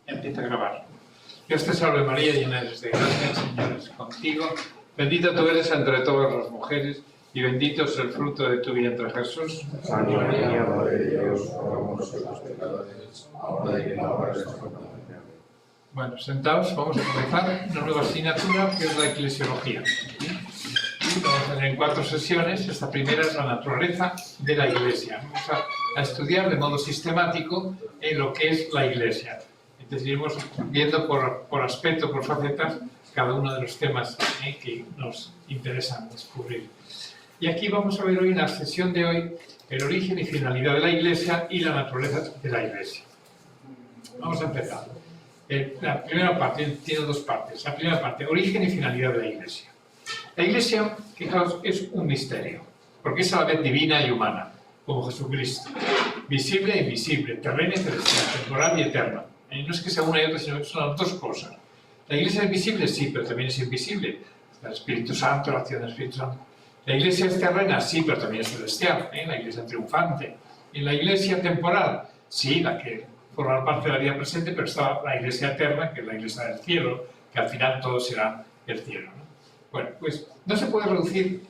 Empieza a grabar. Dios te salve María, llena eres de gracia, el Señor es contigo. Bendita tú eres entre todas las mujeres y bendito es el fruto de tu vientre, Jesús. Santa María, Madre de Dios, ruega por los pecadores, ahora y en la hora de nuestra muerte. Bueno, sentaos, vamos a comenzar una nueva asignatura que es la eclesiología. Vamos a tener 4 sesiones. Esta primera es la naturaleza de la Iglesia. Vamos a estudiar de modo sistemático lo que es la Iglesia. Entonces iremos viendo por aspecto, por facetas, cada uno de los temas que nos interesan descubrir. Y aquí vamos a ver hoy, en la sesión de hoy, el origen y finalidad de la Iglesia y la naturaleza de la Iglesia. Vamos a empezar. La primera parte tiene 2 partes. La primera parte, origen y finalidad de la Iglesia. La Iglesia, fijaos, es un misterio, porque es a la vez divina y humana, como Jesucristo. Visible e invisible, terrena y celestial, temporal y eterna. No es que sea una y otra, sino que son las 2 cosas. La Iglesia es visible, sí, pero también es invisible. El Espíritu Santo, la acción del Espíritu Santo. La Iglesia es terrena, sí, pero también es celestial. La Iglesia triunfante. Y la Iglesia temporal, sí, la que forma parte de la vida presente, pero está la Iglesia eterna, que es la Iglesia del cielo, que al final todo será el cielo, ¿no? Bueno, pues no se puede reducir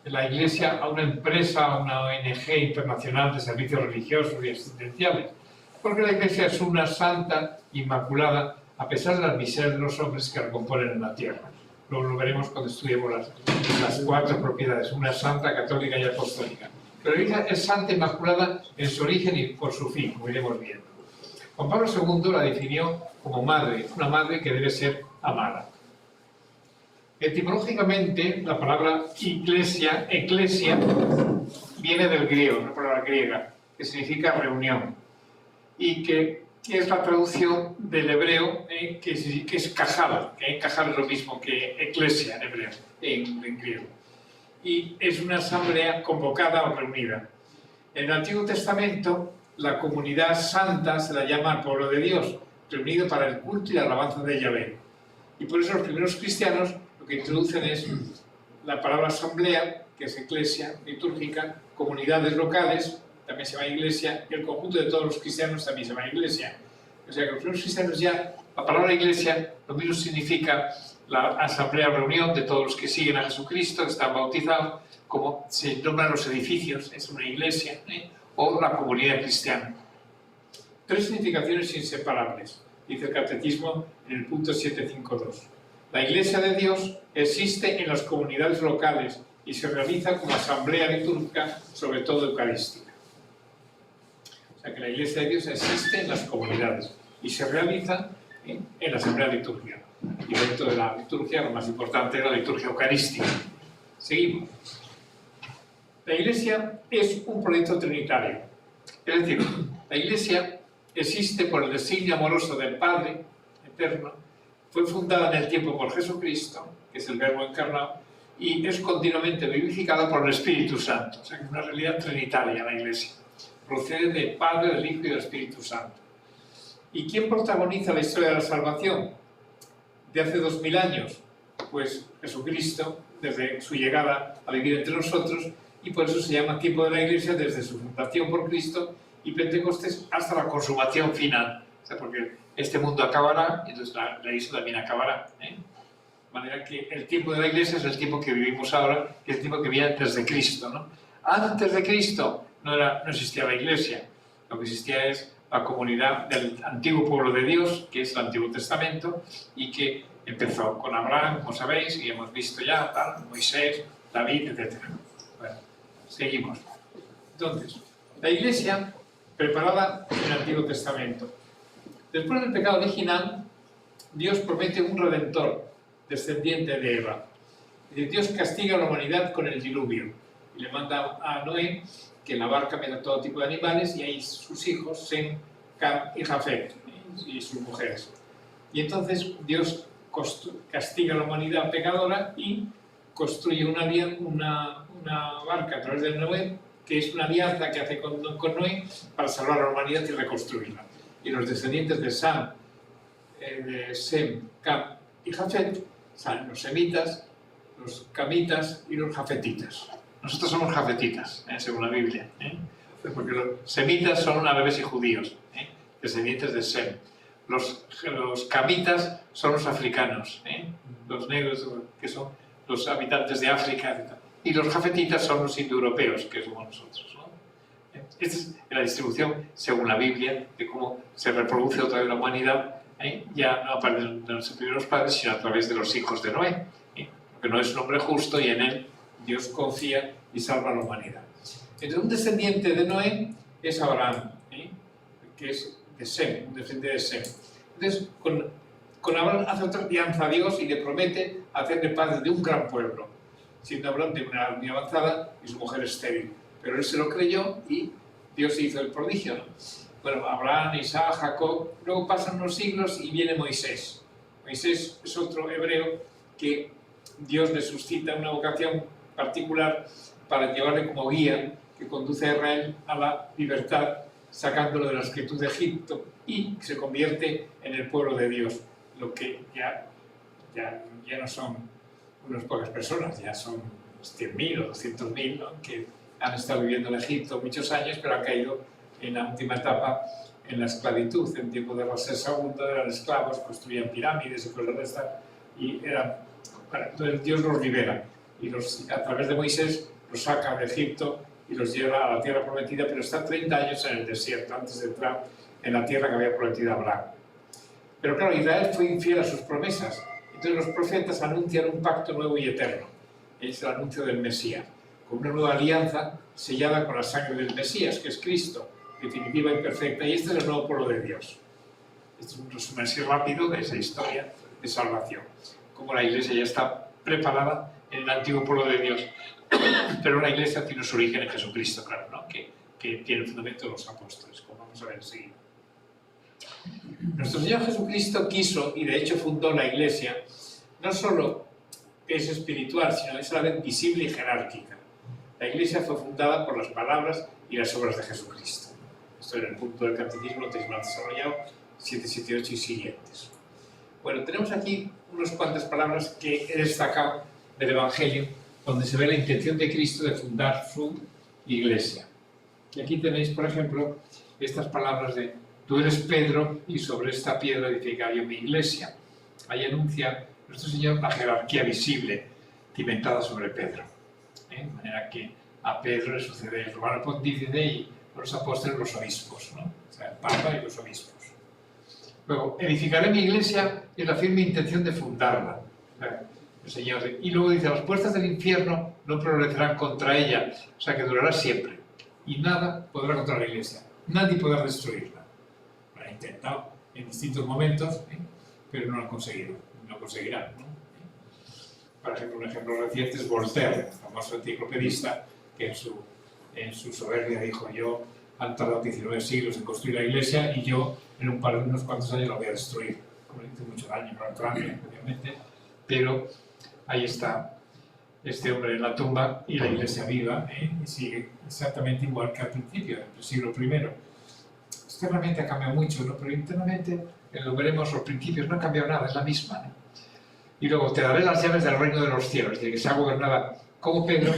la Iglesia a una empresa, a una ONG internacional de servicios religiosos y existenciales, porque la Iglesia es una santa inmaculada, a pesar de las miserias de los hombres que la componen en la tierra. Luego lo veremos cuando estudiemos las 4 propiedades, una santa, católica y apostólica. Pero la Iglesia es santa inmaculada en su origen y por su fin, como iremos viendo. Juan Pablo II la definió como madre, una madre que debe ser amada. Etimológicamente, la palabra eclesia viene del griego, una palabra griega, que significa reunión, y que es la traducción del hebreo, que es cajal, que cajal es lo mismo que eclesia en hebreo, en griego. Y es una asamblea convocada o reunida. En el Antiguo Testamento, la comunidad santa se la llama al pueblo de Dios, reunido para el culto y la alabanza de Yahvé. Y por eso los primeros cristianos lo que introducen es la palabra asamblea, que es eclesia, litúrgica, comunidades locales, también se llama iglesia, y el conjunto de todos los cristianos también se llama iglesia. O sea que los primeros cristianos ya, la palabra iglesia, lo mismo significa la asamblea, reunión de todos los que siguen a Jesucristo, están bautizados, como se nombran los edificios, es una iglesia, o la comunidad cristiana. 3 significaciones inseparables, dice el Catecismo en el punto 752. La Iglesia de Dios existe en las comunidades locales y se realiza como asamblea litúrgica, sobre todo eucarística. O sea que la Iglesia de Dios existe en las comunidades y se realiza en la asamblea litúrgica. Y dentro de la liturgia, lo más importante es la liturgia eucarística. Seguimos. La Iglesia es un proyecto trinitario. Es decir, la Iglesia existe por el designio amoroso del Padre eterno, fue fundada en el tiempo por Jesucristo, que es el Verbo encarnado, y es continuamente vivificada por el Espíritu Santo. O sea que es una realidad trinitaria la Iglesia. Procede del Padre, del Hijo y del Espíritu Santo. ¿Y quién protagoniza la historia de la salvación? De hace 2000 años, pues Jesucristo, desde su llegada a vivir entre nosotros, y por eso se llama tiempo de la Iglesia desde su fundación por Cristo y Pentecostés hasta la consumación final. O sea, porque este mundo acabará y entonces la Iglesia también acabará. De manera que el tiempo de la Iglesia es el tiempo que vivimos ahora, que es el tiempo que viene antes de Cristo, ¿no? Antes de Cristo no existía la Iglesia, lo que existía es la comunidad del antiguo pueblo de Dios, que es el Antiguo Testamento, y que empezó con Abraham, como sabéis, y hemos visto ya, Moisés, David, etc. Bueno, seguimos. Entonces, la Iglesia preparada en el Antiguo Testamento. Después del pecado original, Dios promete un redentor, descendiente de Eva. Y Dios castiga a la humanidad con el diluvio. Y le manda a Noé que en la barca meta todo tipo de animales y ahí sus hijos, Sem, Cam y Jafet, y sus mujeres. Y entonces Dios castiga a la humanidad pecadora y construye una barca a través de Noé, que es una alianza que hace con Noé para salvar a la humanidad y reconstruirla. Y los descendientes de Sem, Cam y Jafet son los semitas, los camitas y los jafetitas. Nosotros somos jafetitas, según la Biblia, porque los semitas son árabes y judíos, descendientes de Sem. Los camitas son los africanos, los negros que son los habitantes de África, y los jafetitas son los indoeuropeos, que somos nosotros, ¿no? Esta es la distribución, según la Biblia, de cómo se reproduce otra vez la humanidad, ya no a partir de los primeros padres, sino a través de los hijos de Noé, porque Noé es un hombre justo y en él Dios confía y salva a la humanidad. Entonces, un descendiente de Noé es Abraham, que es de Sem, un descendiente de Sem. Entonces, con Abraham hace otra alianza a Dios y le promete hacerle padre de un gran pueblo, siendo Abraham de una edad muy avanzada y su mujer estéril. Pero él se lo creyó y Dios hizo el prodigio, ¿no? Bueno, Abraham, Isaac, Jacob, luego pasan unos siglos y viene Moisés. Moisés es otro hebreo que Dios le suscita una vocación particular para llevarle como guía que conduce a Israel a la libertad, sacándolo de la esclavitud de Egipto, y se convierte en el pueblo de Dios, lo que ya no son unas pocas personas, ya son 100.000 o 200.000, ¿no? Que han estado viviendo en Egipto muchos años, pero han caído en la última etapa en la esclavitud. En tiempo de Ramsés II eran esclavos, construían pirámides y cosas de estas, y entonces Dios los libera y a través de Moisés los saca de Egipto y los lleva a la tierra prometida, pero está 30 años en el desierto antes de entrar en la tierra que había prometido a Abraham. Pero claro, Israel fue infiel a sus promesas, entonces los profetas anuncian un pacto nuevo y eterno. Es el anuncio del Mesías, con una nueva alianza sellada con la sangre del Mesías, que es Cristo, definitiva y perfecta, y este es el nuevo pueblo de Dios. Este es un resumen así rápido de esa historia de salvación, como la Iglesia ya está preparada en el antiguo pueblo de Dios, pero la Iglesia tiene su origen en Jesucristo, claro, ¿no? que tiene el fundamento de los apóstoles, como vamos a ver enseguida. Nuestro Señor Jesucristo quiso, y de hecho fundó la Iglesia, no solo que es espiritual, sino es a la vez visible y jerárquica. La Iglesia fue fundada por las palabras y las obras de Jesucristo. Esto en el punto del catecismo lo tenéis más desarrollado, 778 y siguientes. Bueno, tenemos aquí unas cuantas palabras que he destacado del Evangelio, donde se ve la intención de Cristo de fundar su Iglesia. Y aquí tenéis, por ejemplo, estas palabras de: tú eres Pedro, y sobre esta piedra edificaré mi Iglesia. Ahí anuncia nuestro Señor la jerarquía visible cimentada sobre Pedro. De manera que a Pedro le sucede el romano pontífice y los apóstoles los obispos, ¿no? O sea, el Papa y los obispos. Luego, edificaré mi Iglesia y la firme intención de fundarla. El Señor. Y luego dice: las puertas del infierno no prevalecerán contra ella, o sea que durará siempre. Y nada podrá contra la Iglesia. Nadie podrá destruirla. Lo ha intentado en distintos momentos, pero no lo han conseguido. No lo conseguirán, ¿no? Por ejemplo, un ejemplo reciente es Voltaire, el famoso enciclopedista, que en su soberbia dijo: yo han tardado 19 siglos en construir la Iglesia y yo en unos cuantos años la voy a destruir. Como le hizo mucho daño a Francia, obviamente, pero ahí está este hombre en la tumba y la Iglesia viva, y sigue exactamente igual que al principio, en el siglo I. Externamente ha cambiado mucho, ¿no? Pero internamente, lo veremos, los principios no han cambiado nada, es la misma, ¿no? Y luego te daré las llaves del reino de los cielos, es decir, que sea gobernada como Pedro,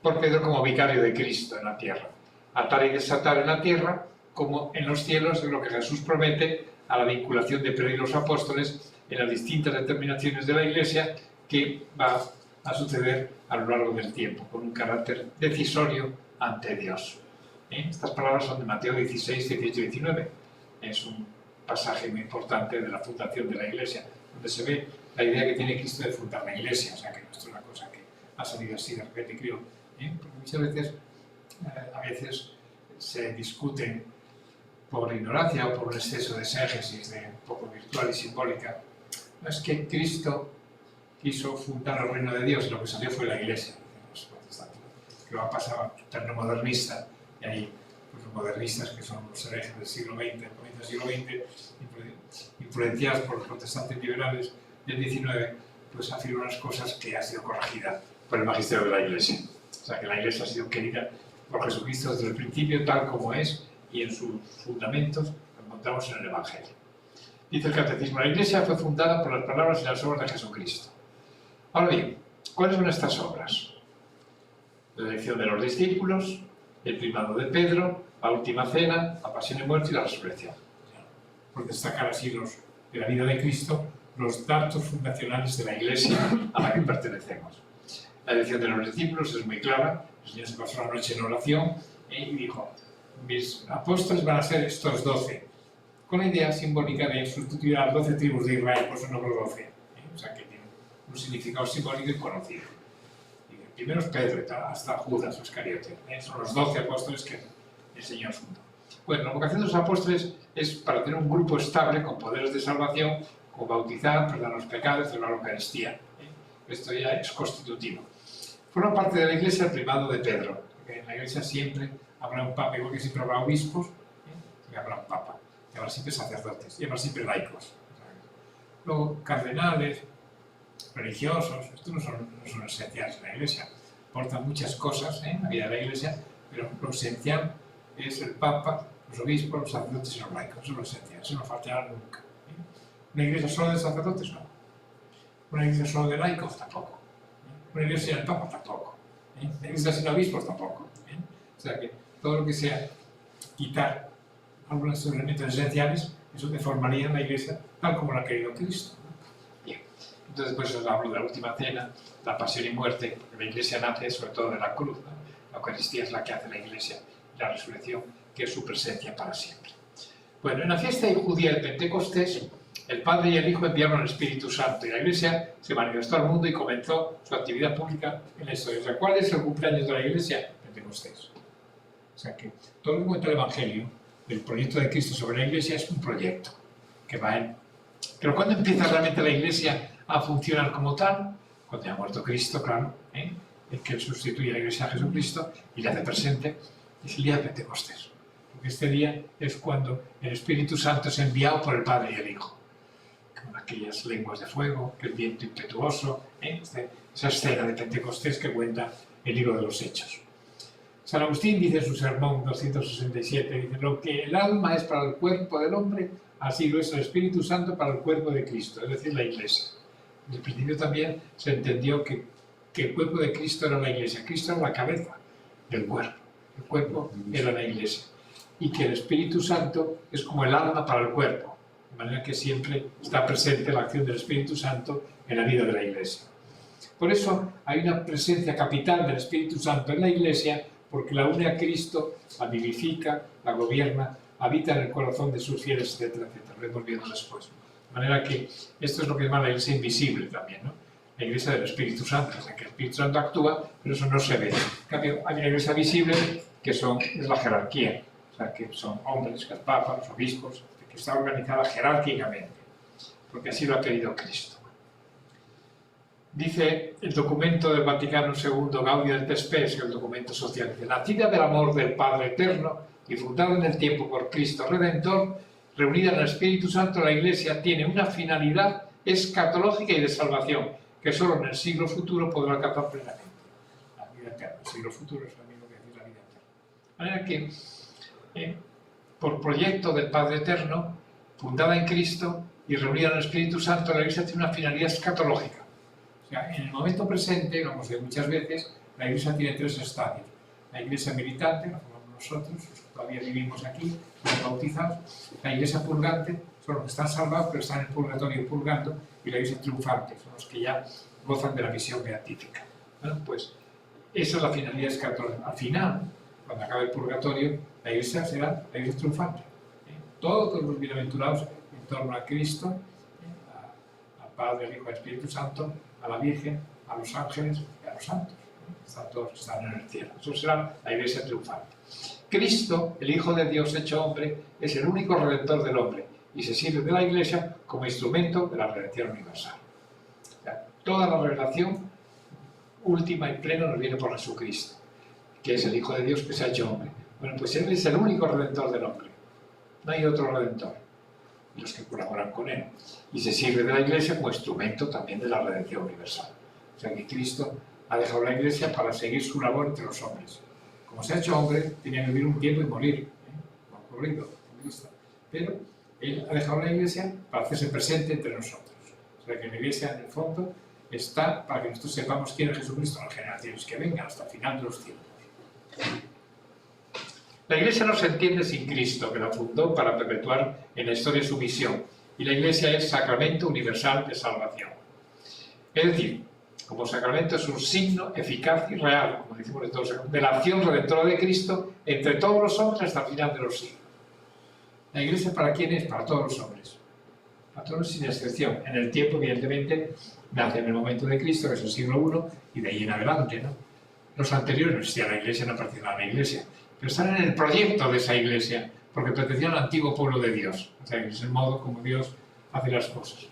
por Pedro como vicario de Cristo en la tierra. Atar y desatar en la tierra, como en los cielos, es lo que Jesús promete a la vinculación de Pedro y los apóstoles en las distintas determinaciones de la Iglesia, que va a suceder a lo largo del tiempo, con un carácter decisorio ante Dios. Estas palabras son de Mateo 16, 18 y 19. Es un pasaje muy importante de la fundación de la Iglesia, donde se ve la idea que tiene Cristo de fundar la Iglesia, o sea que no es una cosa que ha salido así de repente, creo. Porque muchas veces se discuten por ignorancia o por un exceso de exégesis, de un poco virtual y simbólica. No es que Cristo quiso fundar el reino de Dios y lo que salió fue la Iglesia, los protestantes, que va a pasar a terno-modernista, y ahí pues, los modernistas, que son los herejes del siglo XX, del comienzo del siglo XX, influenciados por los protestantes liberales del XIX, pues afirman unas cosas que ha sido corregida por el magisterio de la Iglesia. O sea, que la Iglesia ha sido querida por Jesucristo desde el principio, tal como es, y en sus fundamentos lo encontramos en el Evangelio. Dice el Catecismo: la Iglesia fue fundada por las palabras y las obras de Jesucristo. Ahora bien, ¿cuáles son estas obras? La elección de los discípulos, el primado de Pedro, la última cena, la pasión y muerte y la resurrección. por destacar así de la vida de Cristo, los datos fundacionales de la Iglesia a la que pertenecemos. La elección de los discípulos es muy clara. El Señor se pasó la noche en oración y dijo: mis apóstoles van a ser estos 12, con la idea simbólica de sustituir a las 12 tribus de Israel por su número 12. O sea que tiene un significado simbólico y conocido. Y el primero es Pedro, hasta Judas Iscariote. Son los 12 apóstoles que el Señor fundó. Bueno, la vocación de los apóstoles es para tener un grupo estable con poderes de salvación, con bautizar, perdonar los pecados, celebrar la Eucaristía. Esto ya es constitutivo. Forma parte de la Iglesia el primado de Pedro, porque en la Iglesia siempre habrá un papa, igual que siempre habrá obispos, y habrá un papa, y habrá siempre sacerdotes, y habrá siempre laicos. Luego, cardenales, religiosos, estos no son esenciales en la Iglesia. Aportan muchas cosas en la vida de la Iglesia, pero lo esencial es el papa, los obispos, los sacerdotes y los laicos. Eso es lo esencial, eso no faltará nunca. ¿Una iglesia solo de sacerdotes? No. ¿Una iglesia solo de laicos? Tampoco. ¿Una iglesia sin el papa? Tampoco. ¿Una iglesia sin obispos? Tampoco. O sea que todo lo que sea quitar algunos elementos esenciales, eso deformaría la iglesia tal como la ha querido Cristo. Bien. Entonces, pues os hablo de la última cena, la pasión y muerte, porque la iglesia nace sobre todo de la cruz, ¿no? La Eucaristía es la que hace la iglesia, y la resurrección, que es su presencia para siempre. Bueno, en la fiesta judía de Pentecostés, el Padre y el Hijo enviaron el Espíritu Santo y la Iglesia se manifestó al mundo y comenzó su actividad pública en la historia. O sea, ¿cuál es el cumpleaños de la Iglesia? Pentecostés. O sea, que todo lo que cuenta el Evangelio, el proyecto de Cristo sobre la Iglesia, es un proyecto que va en... Pero ¿cuándo empieza realmente la Iglesia a funcionar como tal? Cuando ya ha muerto Cristo, claro, el que sustituye a la Iglesia a Jesucristo y le hace presente, es el día de Pentecostés. Porque este día es cuando el Espíritu Santo es enviado por el Padre y el Hijo. Con aquellas lenguas de fuego, el viento impetuoso, esa escena de Pentecostés que cuenta el libro de los Hechos. San Agustín dice en su sermón 267, dice: lo que el alma es para el cuerpo del hombre, así lo es el Espíritu Santo para el cuerpo de Cristo, es decir, la Iglesia. Desde el principio también se entendió que el cuerpo de Cristo era la Iglesia, Cristo era la cabeza del cuerpo, el cuerpo era la Iglesia, y que el Espíritu Santo es como el alma para el cuerpo. De manera que siempre está presente la acción del Espíritu Santo en la vida de la Iglesia. Por eso hay una presencia capital del Espíritu Santo en la Iglesia, porque la une a Cristo, la vivifica, la gobierna, habita en el corazón de sus fieles, etcétera, etcétera. Lo hemos visto después. De manera que esto es lo que llama la Iglesia invisible también, ¿no? La Iglesia del Espíritu Santo, o sea que el Espíritu Santo actúa, pero eso no se ve. En cambio, hay una Iglesia visible que es la jerarquía, o sea que son hombres, que el Papa, los obispos, que está organizada jerárquicamente, porque así lo ha querido Cristo. Dice el documento del Vaticano II, Gaudium et Spes, el documento social, dice: nacida del amor del Padre Eterno y fundada en el tiempo por Cristo Redentor, reunida en el Espíritu Santo, la Iglesia tiene una finalidad escatológica y de salvación, que solo en el siglo futuro podrá alcanzar plenamente. La vida eterna. El siglo futuro es lo mismo que decir la vida eterna. De manera que, por proyecto del Padre Eterno, fundada en Cristo y reunida en el Espíritu Santo, la Iglesia tiene una finalidad escatológica. O sea, en el momento presente, lo hemos dicho muchas veces, la Iglesia tiene 3 estadios. La Iglesia militante, la formamos nosotros, los que todavía vivimos aquí, los bautizados. La Iglesia purgante son los que están salvados, pero están en el purgatorio purgando. Y la Iglesia triunfante son los que ya gozan de la visión beatífica. Bueno, pues esa es la finalidad escatológica. Al final, cuando acabe el purgatorio, la Iglesia será la Iglesia triunfante. Todos los bienaventurados en torno a Cristo, al Padre, al Hijo y al Espíritu Santo, a la Virgen, a los ángeles y a los santos. Todos están en el cielo. Eso será la Iglesia triunfante. Cristo, el Hijo de Dios hecho hombre, es el único redentor del hombre y se sirve de la Iglesia como instrumento de la redención universal. O sea, toda la revelación última y plena nos viene por Jesucristo, que es el Hijo de Dios que se ha hecho hombre. Bueno, pues Él es el único redentor del hombre. No hay otro redentor. Y los que colaboran con Él. Y se sirve de la Iglesia como instrumento también de la redención universal. O sea que Cristo ha dejado la Iglesia para seguir su labor entre los hombres. Como se ha hecho hombre, tenía que vivir un tiempo y morir. Ha ocurrido en Cristo. Pero Él ha dejado la Iglesia para hacerse presente entre nosotros. O sea que la Iglesia, en el fondo, está para que nosotros sepamos quién es Jesucristo en las generaciones que vengan hasta el final de los tiempos. La Iglesia no se entiende sin Cristo, que la fundó para perpetuar en la historia su misión. Y la Iglesia es sacramento universal de salvación. Es decir, como sacramento es un signo eficaz y real, como decimos de todos, de la acción redentora de Cristo entre todos los hombres hasta el final de los siglos. ¿La Iglesia para quién es? Para todos los hombres. Para todos sin excepción. En el tiempo, evidentemente, nace en el momento de Cristo, que es el siglo I, y de ahí en adelante, ¿no? Los anteriores no existía la Iglesia, no pertenecían a la Iglesia, pero están en el proyecto de esa Iglesia, porque pertenecían al antiguo pueblo de Dios. O sea, es el modo como Dios hace las cosas.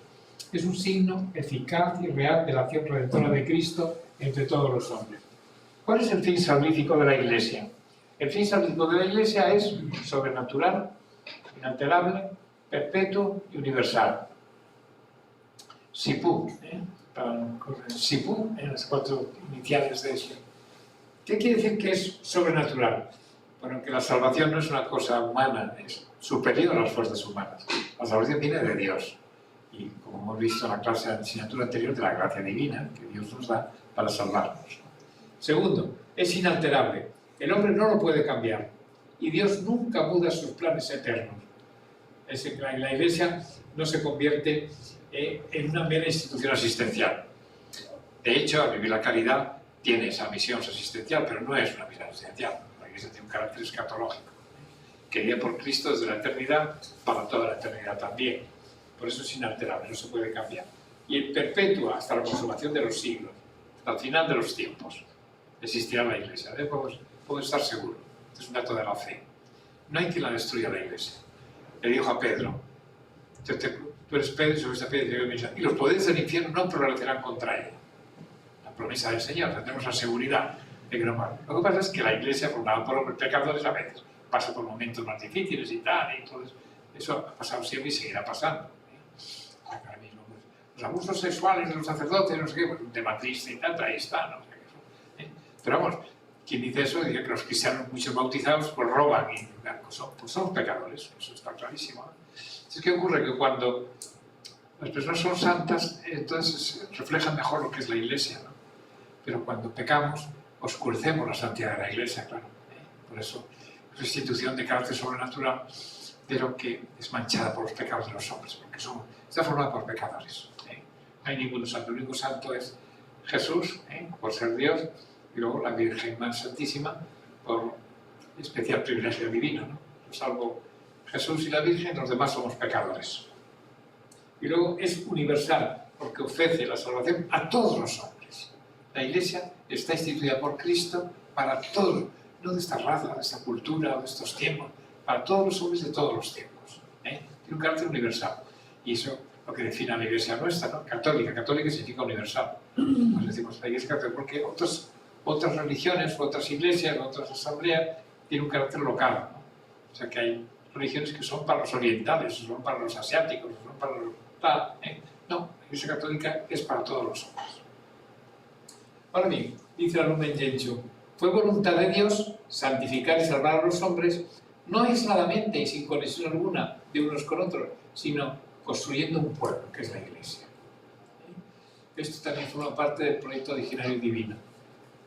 Es un signo eficaz y real de la acción redentora de Cristo entre todos los hombres. ¿Cuál es el fin salvífico de la Iglesia? El fin salvífico de la Iglesia es sobrenatural, inalterable, perpetuo y universal. SIPU, SIPU, en las 4 iniciales de eso. ¿Qué quiere decir que es sobrenatural? Bueno, que la salvación no es una cosa humana, es superior a las fuerzas humanas. La salvación viene de Dios. Y como hemos visto en la clase de asignatura anterior, de la gracia divina que Dios nos da para salvarnos. Segundo, es inalterable. El hombre no lo puede cambiar. Y Dios nunca muda sus planes eternos. La Iglesia no se convierte en una mera institución asistencial. De hecho, al vivir la caridad tiene esa misión asistencial, pero no es una misión asistencial. La Iglesia tiene un carácter escatológico, querida por Cristo desde la eternidad para toda la eternidad también. Por eso es inalterable, no se puede cambiar. Y el perpetuo hasta la consumación de los siglos, hasta el final de los tiempos, existirá la Iglesia. Puedo estar seguro. Esto es un dato de la fe. No hay quien la destruya la Iglesia. Le dijo a Pedro, tú eres Pedro y sobre esta piedra y los poderes del infierno no prevalecerán contra ella. La promesa del Señor, tendremos la seguridad de que no pasa. Lo que pasa es que la Iglesia, formada por hombres pecadores, a veces pasa por momentos más difíciles y tal, y todo eso ha pasado siempre y seguirá pasando. Ahora mismo, los abusos sexuales de los sacerdotes, no sé qué, un tema triste y tal, ahí está, ¿no? Pero vamos, quien dice eso dice que los cristianos, muchos bautizados, pues roban y pues son pecadores, eso está clarísimo. Es que ocurre que cuando las personas son santas, entonces reflejan mejor lo que es la Iglesia, ¿no? Pero cuando pecamos, oscurecemos la santidad de la Iglesia, claro. Por eso es una institución de carácter sobrenatural, pero que es manchada por los pecados de los hombres, porque está formada por pecadores. No hay ninguno santo, el único santo es Jesús, por ser Dios, y luego la Virgen más Santísima, por especial privilegio divino, ¿no? Salvo Jesús y la Virgen, los demás somos pecadores. Y luego es universal, porque ofrece la salvación a todos los hombres. La Iglesia está instituida por Cristo para todos, no de esta raza, de esta cultura, de estos tiempos, para todos los hombres de todos los tiempos. Tiene un carácter universal. Y eso lo que define a la Iglesia nuestra, ¿no? Católica. Católica significa universal. Nos decimos la Iglesia católica porque otras religiones, otras iglesias, otras asambleas tienen un carácter local, ¿no? O sea que hay religiones que son para los orientales, son para los asiáticos, son para los tal, No, la Iglesia católica es para todos los hombres. Ahora bien, dice la Lumen Gentium, fue voluntad de Dios santificar y salvar a los hombres, no aisladamente y sin conexión alguna de unos con otros, sino construyendo un pueblo, que es la Iglesia. Esto también forma parte del proyecto originario divino.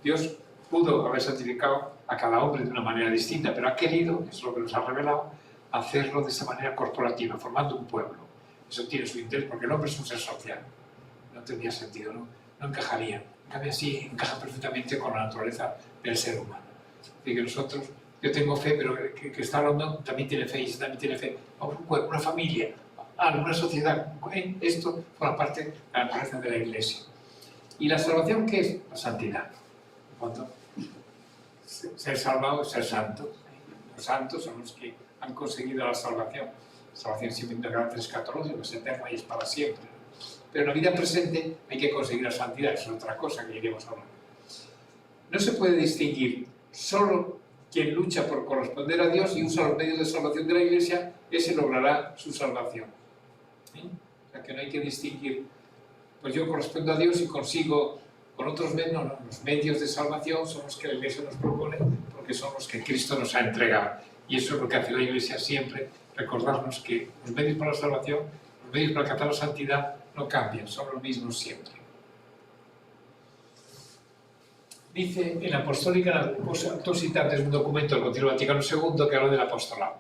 Dios pudo haber santificado a cada hombre de una manera distinta, pero ha querido, es lo que nos ha revelado, hacerlo de esa manera corporativa, formando un pueblo. Eso tiene su interés, porque el hombre es un ser social. No tendría sentido, no encajaría. En cambio, sí encaja perfectamente con la naturaleza del ser humano. Así que nosotros, yo tengo fe, pero que está hablando también tiene fe, y también tiene fe. Un pueblo, una familia, una sociedad. Esto forma parte de la naturaleza de la Iglesia. ¿Y la salvación qué es? La santidad. Cuando ser salvado es ser santo. Los santos son los que han conseguido la salvación. La salvación siempre de carácter escatológico, es eterna y es para siempre. Pero en la vida presente hay que conseguir la santidad, es otra cosa que iremos a hablar. No se puede distinguir, solo quien lucha por corresponder a Dios y usa los medios de salvación de la Iglesia, ese logrará su salvación. O sea que no hay que distinguir, pues yo correspondo a Dios y consigo con otros medios, no, los medios de salvación son los que la Iglesia nos propone, porque son los que Cristo nos ha entregado. Y eso es lo que hace la Iglesia siempre, recordarnos que los medios para la salvación, los medios para alcanzar la santidad no cambian, son los mismos siempre. Dice en Apostólica Apostolitatis, un documento del Concilio Vaticano II que habla del apostolado,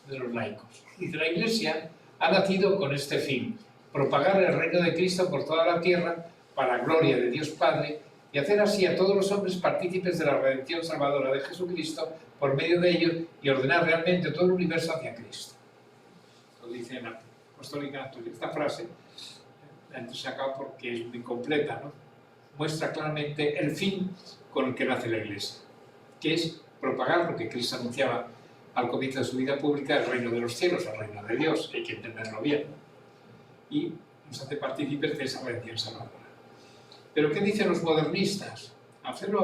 de los laicos. Dice, la Iglesia ha nacido con este fin, propagar el reino de Cristo por toda la tierra para la gloria de Dios Padre y hacer así a todos los hombres partícipes de la redención salvadora de Jesucristo por medio de ellos y ordenar realmente todo el universo hacia Cristo. Lo dice en la Apostólica. Esta frase la he sacado porque es muy completa, ¿no? Muestra claramente el fin con el que nace la Iglesia, que es propagar lo que Cristo anunciaba al comienzo de su vida pública, el reino de los cielos, el reino de Dios, hay que entenderlo bien, ¿no? Y nos hace partícipes de esa redención salvadora. Pero ¿qué dicen los modernistas? Hacerlo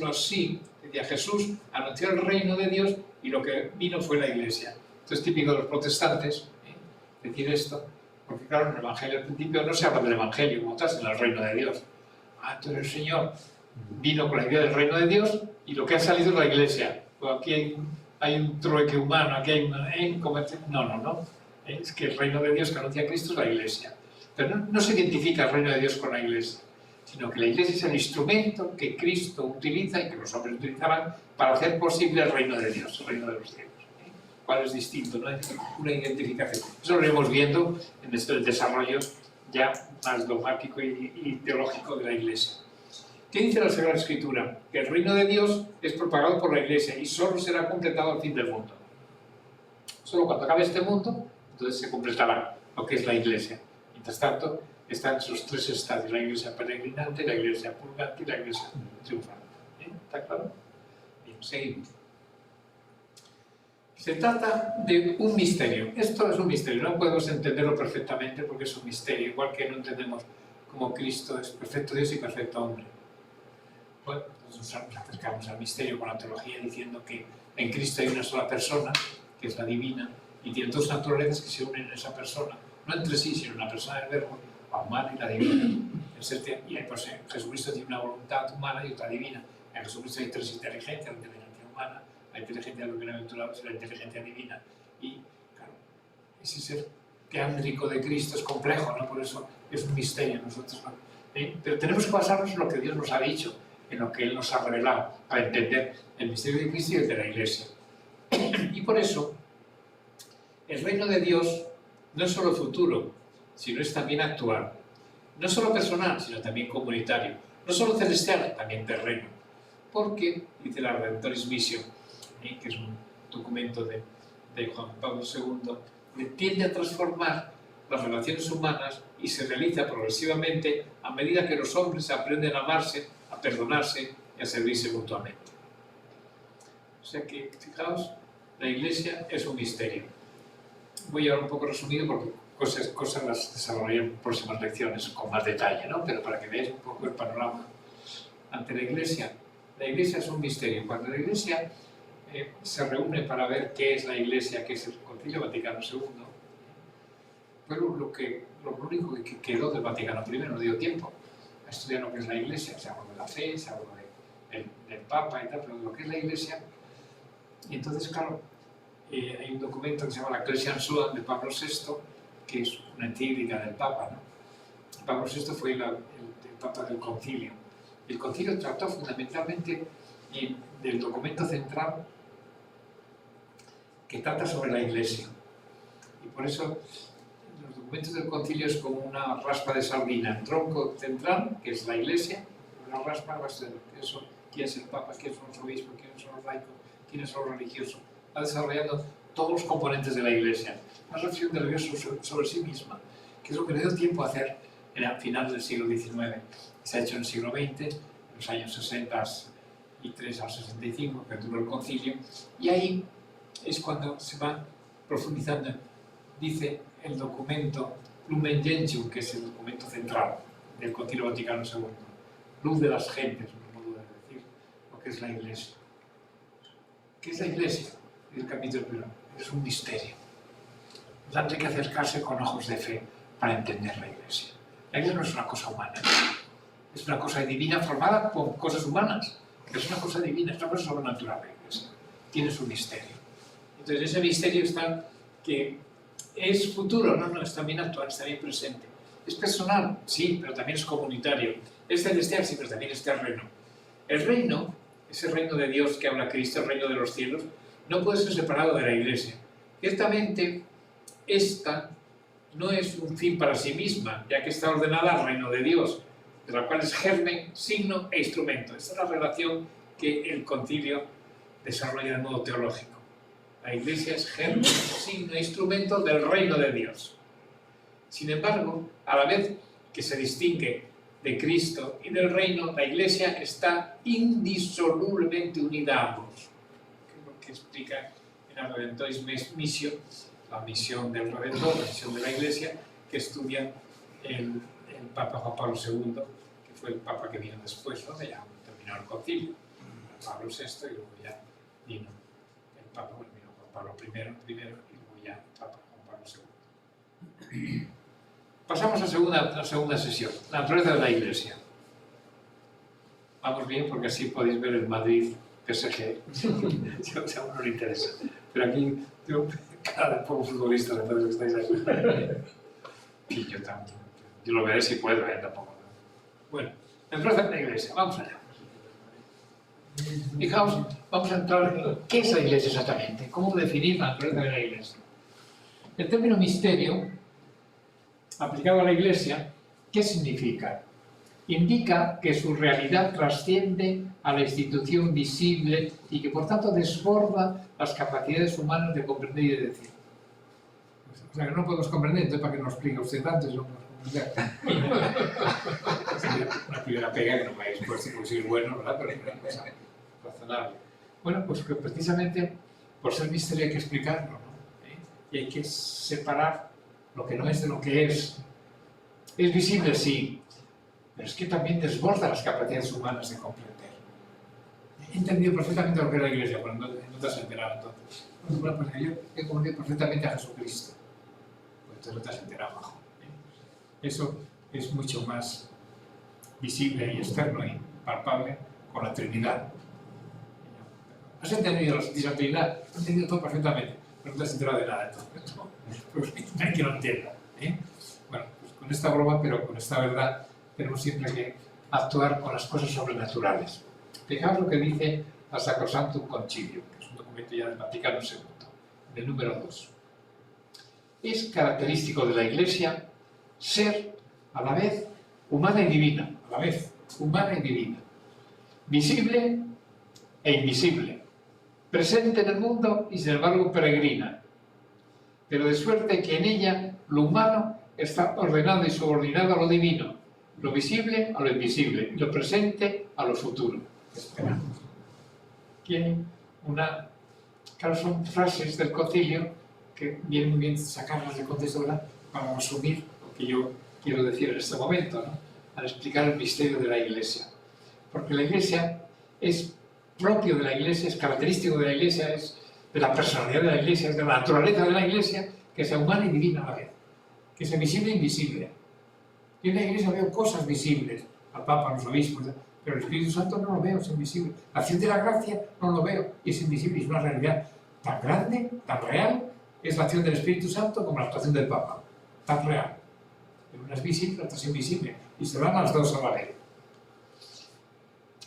así, decía Jesús, anunció el reino de Dios y lo que vino fue la Iglesia. Esto es típico de los protestantes, decir esto, porque claro, en el Evangelio al principio no se habla del Evangelio como tal, sino del reino de Dios. Entonces el Señor vino con la idea del reino de Dios y lo que ha salido es la Iglesia. Pues aquí hay un trueque humano, aquí hay un comercio. No. Es que el reino de Dios que anuncia Cristo es la Iglesia. Pero no se identifica el reino de Dios con la Iglesia, sino que la Iglesia es el instrumento que Cristo utiliza y que los hombres utilizarán para hacer posible el reino de Dios, el reino de los cielos. ¿Cuál es distinto? No hay una identificación. Eso lo iremos viendo en el desarrollo ya más dogmático y teológico de la Iglesia. ¿Qué dice la Sagrada Escritura? Que el reino de Dios es propagado por la Iglesia y solo será completado al fin del mundo. Solo cuando acabe este mundo, entonces se completará lo que es la Iglesia. Mientras tanto, están esos tres estadios, la Iglesia peregrinante, la Iglesia purgante y la Iglesia triunfante. ¿Está claro? Bien, seguimos. Se trata de un misterio. Esto es un misterio, no podemos entenderlo perfectamente porque es un misterio, igual que no entendemos cómo Cristo es perfecto Dios y perfecto hombre. Bueno, nos acercamos al misterio con la teología diciendo que en Cristo hay una sola persona, que es la divina, y tiene dos naturalezas que se unen en esa persona, no entre sí, sino una persona del verbo, la humana y la divina. Y pues, Jesucristo tiene una voluntad humana y otra divina. En Jesucristo hay tres inteligencias, la inteligencia humana, la inteligencia de los bienaventurados y la inteligencia divina. Y, claro, ese ser teándrico de Cristo es complejo, ¿no? Por eso es un misterio. Nosotros, ¿no? Pero tenemos que basarnos en lo que Dios nos ha dicho, en lo que Él nos ha revelado, para entender el misterio de Cristo y el de la Iglesia. Y por eso, el reino de Dios no es solo futuro, sino es también actual. No solo personal, sino también comunitario. No solo celestial, también terreno. Porque, dice la Redemptoris Missio, que es un documento de Juan Pablo II, tiende a transformar las relaciones humanas y se realiza progresivamente a medida que los hombres aprenden a amarse, a perdonarse y a servirse mutuamente. O sea que, fijaos, la Iglesia es un misterio. Voy a hablar un poco resumido porque cosas las desarrollaré en próximas lecciones con más detalle, ¿no? Pero para que veáis un poco el panorama ante la Iglesia es un misterio. Cuando la Iglesia se reúne para ver qué es la Iglesia, qué es el Concilio Vaticano II, fue lo único que quedó del Vaticano I, no dio tiempo a estudiar lo que es la Iglesia. Se habló de la fe, se habló del Papa y tal, pero de lo que es la Iglesia. Y entonces, claro, hay un documento que se llama la Ecclesiam Suam de Pablo VI, que es una encíclica del Papa, ¿no? Pablo VI fue el Papa del Concilio. El Concilio trató fundamentalmente del documento central que trata sobre la Iglesia. Y por eso los documentos del Concilio es como una raspa de sardina. El tronco central, que es la Iglesia, una raspa va a ser eso, quién es el Papa, quiénes son los obispos, quiénes son los laicos, quiénes son los religiosos. Va desarrollando todos los componentes de la Iglesia. Una reflexión de Dios sobre sí misma, que es lo que le dio tiempo a hacer a finales del siglo XIX. Se ha hecho en el siglo XX, en los años 63 al 65, que duró el concilio, y ahí es cuando se va profundizando. Dice el documento Lumen Gentium, que es el documento central del Concilio Vaticano II, luz de las gentes, un modo de decir lo que es la Iglesia. ¿Qué es la Iglesia? El capítulo 1 es un misterio. Hay que acercarse con ojos de fe para entender la Iglesia. La Iglesia no es una cosa humana, es una cosa divina formada por cosas humanas, pero es una cosa divina, es una cosa sobrenatural la Iglesia. Tiene su misterio. Entonces ese misterio está que es futuro, no, es también actual, es también presente. Es personal, sí, pero también es comunitario. Es celestial, sí, pero también es terreno. El reino, ese reino de Dios que habla Cristo, el reino de los cielos, no puede ser separado de la Iglesia. Ciertamente, esta no es un fin para sí misma, ya que está ordenada al reino de Dios, de la cual es germen, signo e instrumento. Esta es la relación que el concilio desarrolla de modo teológico. La Iglesia es germen, signo e instrumento del reino de Dios. Sin embargo, a la vez que se distingue de Cristo y del reino, la Iglesia está indisolublemente unida a ambos. Que es lo que explica en la Redentoris Missio, la misión del Redentor, la misión de la Iglesia, que estudia el Papa Juan Pablo II, que fue el Papa que vino después, ¿no? Ya terminó el concilio, Pablo VI, y luego ya vino el Papa, bueno, vino Juan Pablo I primero, y luego ya el Papa Juan Pablo II. Pasamos a la segunda sesión, la naturaleza de la Iglesia. Vamos bien, porque así podéis ver el Madrid PSG, si a uno le interesa. Pero aquí, yo, cada poco futbolista, entonces estáis ahí. Y yo también. Yo lo veré si puedo, tampoco. Bueno, la naturaleza de la Iglesia, vamos allá. Fijaos, vamos a entrar en qué es la Iglesia exactamente, cómo definir la naturaleza de la Iglesia. El término misterio, aplicado a la Iglesia, ¿qué significa? Indica que su realidad trasciende a la institución visible y que por tanto desborda las capacidades humanas de comprender y de decir. O sea, que no podemos comprender, entonces para que nos explique usted antes, no podemos comprender. Una primera pega que no me hayáis puesto por ser bueno, ¿verdad? Pero es una cosa razonable. Bueno, pues que precisamente por ser misterio hay que explicarlo, ¿no? Y hay que separar lo que no es de lo que es. Es visible, sí, pero es que también desborda las capacidades humanas de comprender. He entendido perfectamente lo que es la Iglesia, pero no te has enterado entonces. Bueno, pues yo he conocido perfectamente a Jesucristo, pues entonces no te has enterado, bajo. Eso es mucho más visible y externo y palpable con la Trinidad. ¿Has entendido la Trinidad? Has entendido todo perfectamente, pero no te has enterado de nada entonces. Pues hay que lo entienda. Bueno, pues con esta broma, pero con esta verdad, tenemos siempre que actuar con las cosas sobrenaturales. Fijaos lo que dice la Sacrosanctum Concilium, que es un documento ya del Vaticano II, del número 2. Es característico de la Iglesia ser a la vez humana y divina, visible e invisible, presente en el mundo y sin embargo peregrina, pero de suerte que en ella lo humano está ordenado y subordinado a lo divino, lo visible a lo invisible, y lo presente a lo futuro. Esperamos. Claro, son frases del concilio que vienen muy bien sacarlas de contexto, ¿verdad?, para resumir lo que yo quiero decir en este momento, ¿no?, al explicar el misterio de la Iglesia. Porque la Iglesia es propio de la Iglesia, es característico de la Iglesia, es de la personalidad de la Iglesia, es de la naturaleza de la Iglesia, que sea humana y divina a la vez, que sea visible e invisible. Yo en la Iglesia veo cosas visibles, al Papa, a los obispos, pero el Espíritu Santo no lo veo, es invisible. La acción de la gracia no lo veo, es invisible, es una realidad tan grande, tan real, es la acción del Espíritu Santo como la actuación del Papa, tan real. Pero una es visible, la otra es invisible, y se van las dos a la vez.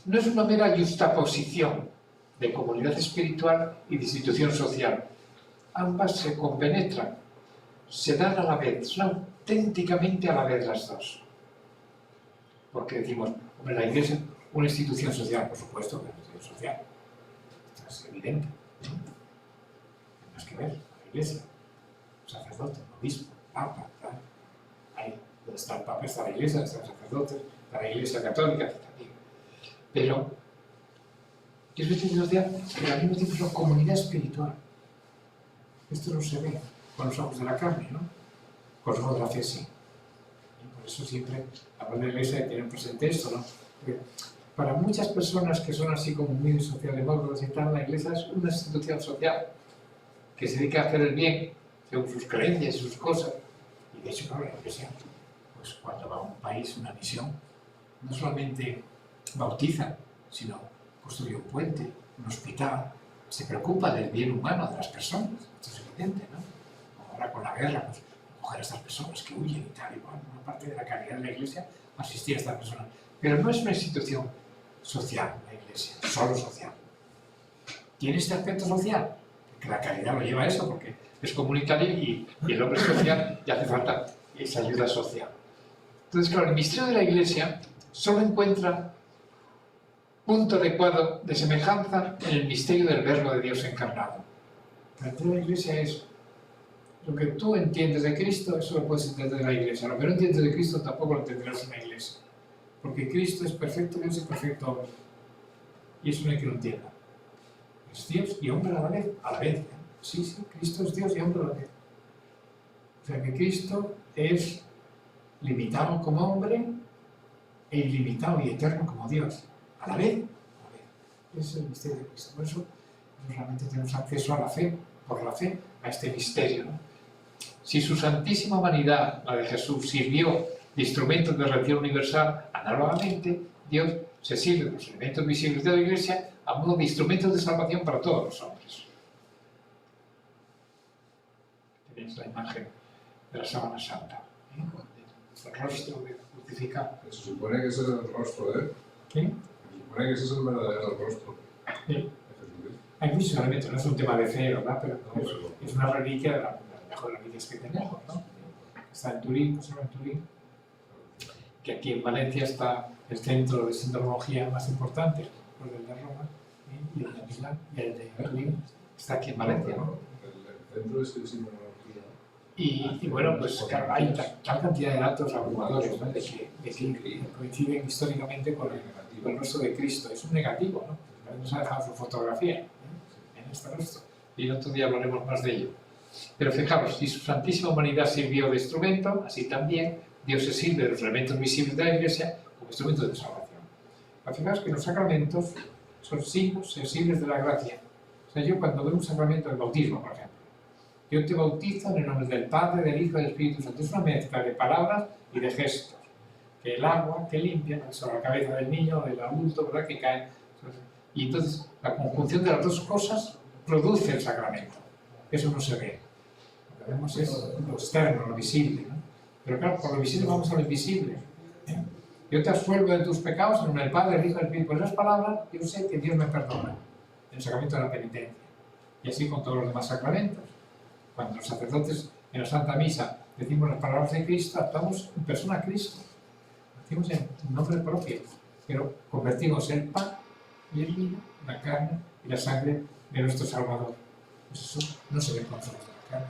No es una mera justaposición de comunidad espiritual y de institución social. Ambas se compenetran, se dan a la vez, son auténticamente a la vez las dos. Porque decimos, hombre, la Iglesia es una institución social, por supuesto que es una institución social. Esto es evidente. No hay más que ver, la Iglesia, el sacerdote, el obispo, el Papa, tal. Ahí donde está el Papa está la Iglesia, está el sacerdote, está la Iglesia católica, etc. Pero es una institución social, pero al mismo tiempo es una comunidad espiritual. Esto no se ve con los ojos de la carne, ¿no? Con los ojos de la fe sí. Y por eso siempre hablar de la Iglesia hay que tener presente esto, ¿no? Porque para muchas personas que son así como muy socialdemócratas y tal, la Iglesia es una institución social que se dedica a hacer el bien según sus creencias y sus cosas. Y de hecho, claro, la Iglesia, pues cuando va a un país, una misión, no solamente bautiza, sino construye un puente, un hospital, se preocupa del bien humano de las personas. Esto es evidente, ¿no? Ahora con la guerra, pues coger a estas personas que huyen y tal, igual, una parte de la caridad de la Iglesia asistir a estas personas. Pero no es una institución social, la Iglesia, solo social. ¿Tiene este aspecto social? Porque la caridad lo lleva a eso, porque es comunitario y el hombre es social y hace falta esa ayuda social. Entonces, claro, el misterio de la Iglesia solo encuentra punto adecuado de semejanza en el misterio del Verbo de Dios encarnado. La de la Iglesia es lo que tú entiendes de Cristo, eso lo puedes entender de la Iglesia. Lo que no entiendes de Cristo tampoco lo entenderás en la Iglesia. Porque Cristo es perfecto Dios y perfecto hombre. Y eso no hay que lo entienda. Es Dios y hombre a la vez. A la vez. Sí, sí, Cristo es Dios y hombre a la vez. O sea que Cristo es limitado como hombre e ilimitado y eterno como Dios. A la vez. Ese es el misterio de Cristo. Por eso realmente tenemos acceso a la fe, por la fe, a este misterio, ¿no? Si su santísima humanidad, la de Jesús, sirvió de instrumento de redención universal, análogamente, Dios se sirve de los elementos visibles de la Iglesia a modo de instrumentos de salvación para todos los hombres. Tenéis la imagen de la sábana santa, el rostro del crucificado. Se supone que ese es el rostro, ¿eh? ¿Qué? Se supone que ese es el verdadero rostro. Sí. Hay muchos elementos, no es un tema de fe, ¿verdad? Pero es una reliquia de las mejores reliquias que tenemos, ¿no? Está en Turín, pues en Turín, que aquí en Valencia está el centro de sindromología más importante, pues el de Roma, y el de Milán, y el de Turín, está aquí en Valencia, ¿no? El centro es de sindromología. Y bueno, pues claro, hay tal cantidad de datos abrumadores, ¿no? de que coinciden históricamente con el rostro de Cristo. Es un negativo, ¿no? Nos ha dejado su fotografía en este rostro. Y otro día hablaremos más de ello. Pero fijaros, si su santísima humanidad sirvió de instrumento, así también Dios se sirve de los elementos visibles de la Iglesia como instrumentos de salvación. Fijaros que los sacramentos son signos sensibles de la gracia. O sea, yo cuando veo un sacramento del bautismo, por ejemplo, yo te bautizo en el nombre del Padre, del Hijo y del Espíritu Santo. Es una mezcla de palabras y de gestos. Que el agua que limpia sobre la cabeza del niño, del adulto, ¿verdad? Que cae. Y entonces la conjunción de las dos cosas produce el sacramento. Eso no se ve. Lo que vemos es lo externo, lo visible, ¿no? Pero claro, por lo visible vamos a lo invisible, ¿eh? Yo te absuelvo de tus pecados en nombre del Padre, del Hijo y del Espíritu. Por esas palabras yo sé que Dios me perdona. En el sacramento de la penitencia. Y así con todos los demás sacramentos. Cuando los sacerdotes en la Santa Misa decimos las palabras de Cristo, actuamos en persona a Cristo. Decimos en nombre propio, pero convertimos el pan y el vino, la carne y la sangre de nuestro Salvador. Pues eso no se ve con los ojos de la carne,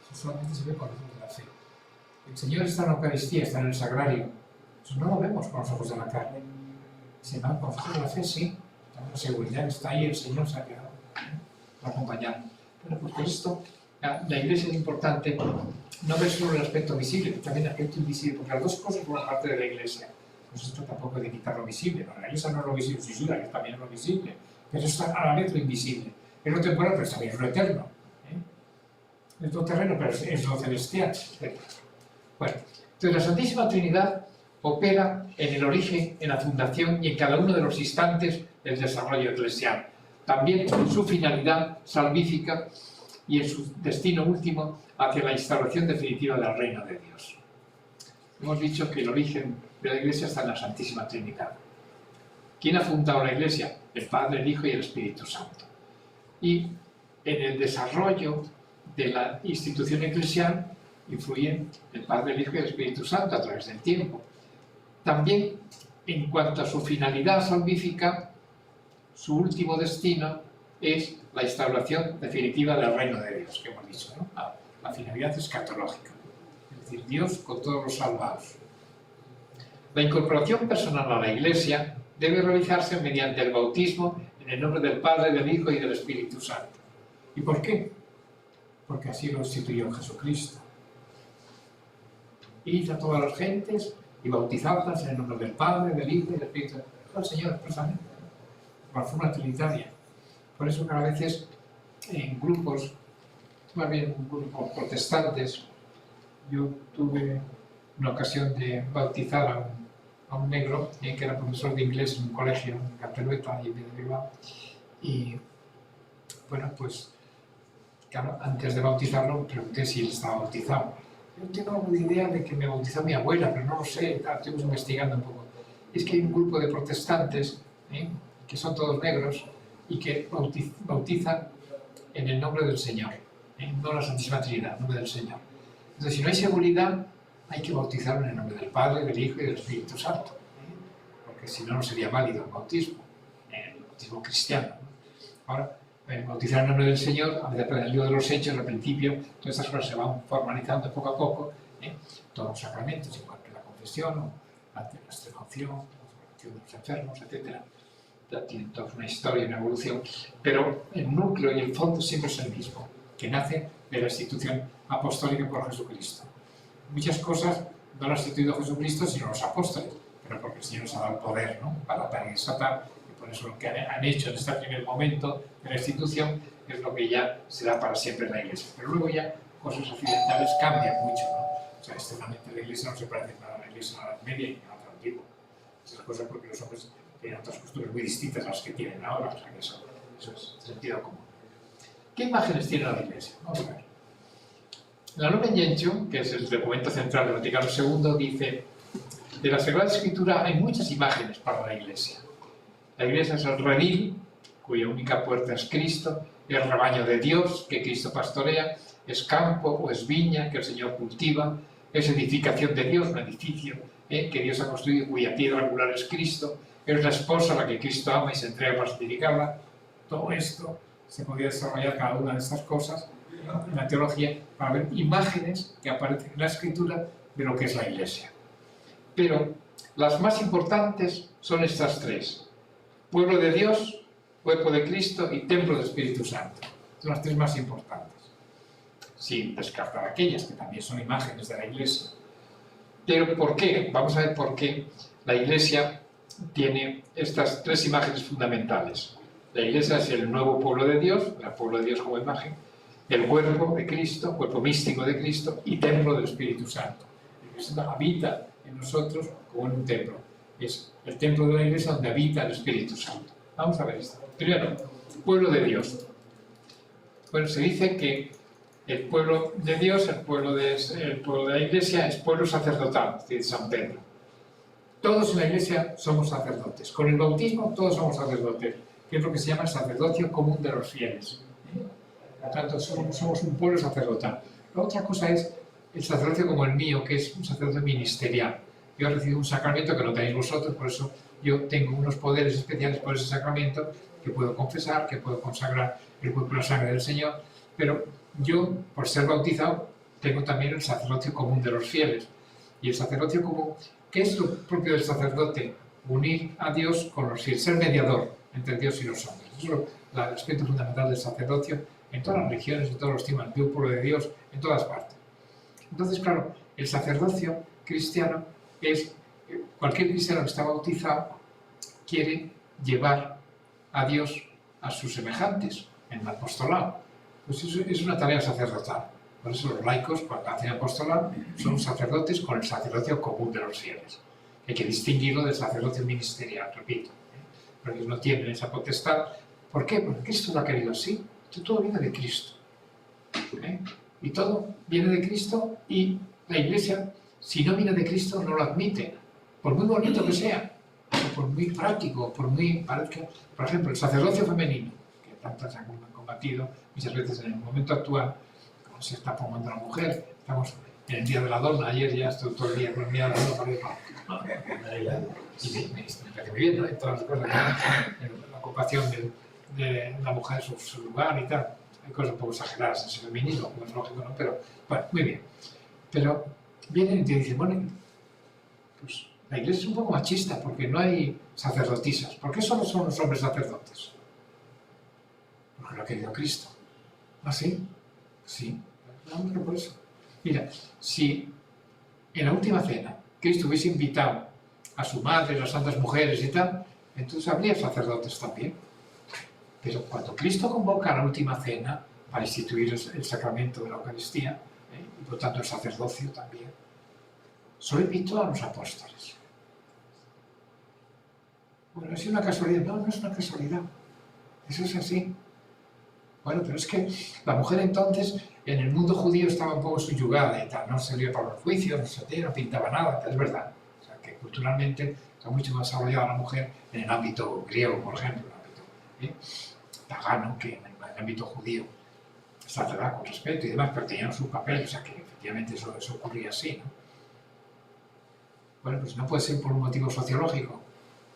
eso solamente se ve con los ojos de la fe. El Señor está en la Eucaristía, está en el Sagrario, eso no lo vemos con los ojos de la carne. Sin embargo, con los ojos de la fe sí, la seguridad está ahí, el Señor se ha quedado acompañando. Bueno, pues por esto la Iglesia es importante, no ver solo el aspecto visible, también el aspecto invisible, porque las dos cosas forman parte de la Iglesia. Pues esto tampoco de quitar lo visible, ¿no? La Iglesia no es lo visible, sí, la Iglesia también es lo visible, pero es a la vez lo invisible. Es lo temporal, pero también es lo eterno. Es lo terreno, pero es lo celestial. Bueno, entonces la Santísima Trinidad opera en el origen, en la fundación y en cada uno de los instantes del desarrollo eclesial. También en su finalidad salvífica y en su destino último hacia la instauración definitiva del reino de Dios. Hemos dicho que el origen de la Iglesia está en la Santísima Trinidad. ¿Quién ha fundado la Iglesia? El Padre, el Hijo y el Espíritu Santo. Y en el desarrollo de la institución eclesial influyen el Padre, el Hijo y el Espíritu Santo a través del tiempo. También, en cuanto a su finalidad salvífica, su último destino es la instauración definitiva del reino de Dios, que hemos dicho, ¿no? La finalidad escatológica, es decir, Dios con todos los salvados. La incorporación personal a la Iglesia debe realizarse mediante el bautismo en el nombre del Padre, del Hijo y del Espíritu Santo. ¿Y por qué? Porque así lo instituyó Jesucristo. Id a todas las gentes y bautizadlas en el nombre del Padre, del Hijo y del Espíritu Santo. El Señor expresamente, por la forma trinitaria. Por eso que a veces en grupos, más bien grupos protestantes, yo tuve una ocasión de bautizar a un negro que era profesor de inglés en un colegio en Cantelueta y en Bilbao. Y bueno, pues claro, antes de bautizarlo pregunté si él estaba bautizado. Yo tengo alguna idea de que me bautizó mi abuela, pero no lo sé, estuvimos investigando un poco. Es que hay un grupo de protestantes que son todos negros y que bautizan en el nombre del Señor, no la Santísima Trinidad, en nombre del Señor. Entonces, si no hay seguridad, hay que bautizar en el nombre del Padre, del Hijo y del Espíritu Santo, porque si no, no sería válido el bautismo cristiano. Ahora, bautizar en el nombre del Señor, a veces en el libro de los Hechos, al principio, todas estas cosas se van formalizando poco a poco, todos los sacramentos, igual que la confesión, la extremaunción, la oración de los enfermos, etc. Ya tienen toda una historia y una evolución, pero el núcleo y el fondo siempre es el mismo, que nace de la institución apostólica por Jesucristo. Muchas cosas no las ha instituido Jesucristo, sino los apóstoles, pero porque el Señor nos ha dado el poder, ¿no?, para desatar, y por eso lo que han hecho en este primer momento de la institución es lo que ya será para siempre en la Iglesia. Pero luego ya cosas accidentales cambian mucho, ¿no? O sea, externamente la Iglesia no se parece nada a la Iglesia de la Edad Media y a la antigua. Esas cosas porque los hombres tienen otras costumbres muy distintas a las que tienen ahora, o sea que eso es sentido común. ¿Qué imágenes tiene la Iglesia? Vamos a ver. La Lumen Gentium, que es el documento central del Vaticano II, dice: de la Sagrada Escritura hay muchas imágenes para la Iglesia. La Iglesia es el redil, cuya única puerta es Cristo, es rebaño de Dios, que Cristo pastorea, es campo o es viña, que el Señor cultiva, es edificación de Dios, un edificio que Dios ha construido, cuya piedra angular es Cristo, es la esposa a la que Cristo ama y se entrega para santificarla. Todo esto se podría desarrollar cada una de estas cosas en la teología para ver imágenes que aparecen en la Escritura de lo que es la Iglesia. Pero las más importantes son estas tres: pueblo de Dios, cuerpo de Cristo y templo del Espíritu Santo. Son las tres más importantes, sin descartar aquellas que también son imágenes de la Iglesia. Pero ¿por qué? Vamos a ver por qué la Iglesia tiene estas tres imágenes fundamentales. La Iglesia es el nuevo pueblo de Dios, el pueblo de Dios como imagen, el cuerpo de Cristo, cuerpo místico de Cristo y templo del Espíritu Santo. El Cristo habita en nosotros como en un templo. Es el templo de la Iglesia donde habita el Espíritu Santo. Vamos a ver esto. Primero, pueblo de Dios. Bueno, se dice que el pueblo de Dios, el pueblo de la Iglesia, es pueblo sacerdotal, dice San Pedro. Todos en la Iglesia somos sacerdotes. Con el bautismo todos somos sacerdotes, que es lo que se llama el sacerdocio común de los fieles. Por lo tanto, somos un pueblo sacerdotal. La otra cosa es el sacerdocio como el mío, que es un sacerdocio ministerial. Yo he recibido un sacramento que no tenéis vosotros, por eso yo tengo unos poderes especiales por ese sacramento, que puedo confesar, que puedo consagrar el cuerpo y la sangre del Señor, pero yo, por ser bautizado, tengo también el sacerdocio común de los fieles. Y el sacerdocio común, ¿qué es lo propio del sacerdote? Unir a Dios con los fieles, ser mediador entre Dios y los hombres. Eso es el aspecto fundamental del sacerdocio en todas las religiones, en todos los temas, de un pueblo de Dios, en todas partes. Entonces, claro, el sacerdocio cristiano es, cualquier cristiano que está bautizado quiere llevar a Dios a sus semejantes en el apostolado. Pues eso es una tarea sacerdotal. Por eso los laicos, cuando hacen apostolado, son sacerdotes con el sacerdocio común de los fieles. Hay que distinguirlo del sacerdocio ministerial, repito. Porque no tienen esa potestad. ¿Por qué? Porque Cristo lo ha querido así. Todo viene de Cristo. Y todo viene de Cristo, y la Iglesia, si no viene de Cristo, no lo admite. Por muy bonito que sea, o por muy práctico, por muy parezca. Por ejemplo, el sacerdocio femenino, que tantas han combatido muchas veces en el momento actual, como se está formando la mujer. Estamos en el Día de la Dona, ayer ya estoy todo el día con el Día de la Dona, y me parece muy bien, ¿no? En todas las cosas, la ocupación de la mujer en su lugar y tal. Hay cosas un poco exageradas en ese feminismo, como es lógico, ¿no? Pero, bueno, muy bien. Pero vienen y te dicen, bueno, pues la Iglesia es un poco machista porque no hay sacerdotisas. ¿Por qué solo son los hombres sacerdotes? Porque lo ha querido Cristo. ¿Ah, sí? Sí. No, pero por eso. Mira, si en la última cena Cristo hubiese invitado a su madre, las santas mujeres y tal, entonces habría sacerdotes también. Pero cuando Cristo convoca a la última cena para instituir el sacramento de la Eucaristía, y por tanto el sacerdocio también, solo invitó a los apóstoles. Bueno, ¿es una casualidad? No, no es una casualidad. Eso es así. Bueno, pero es que la mujer entonces en el mundo judío estaba un poco subyugada y tal, no salía para los juicios, no pintaba nada, es verdad. O sea, que culturalmente está mucho más desarrollada la mujer en el ámbito griego, por ejemplo, en el ámbito pagano, que en el ámbito judío. Se tratada con respeto y demás, pero tenían su papel, o sea que efectivamente eso ocurría así, ¿no? Bueno, pues no puede ser por un motivo sociológico,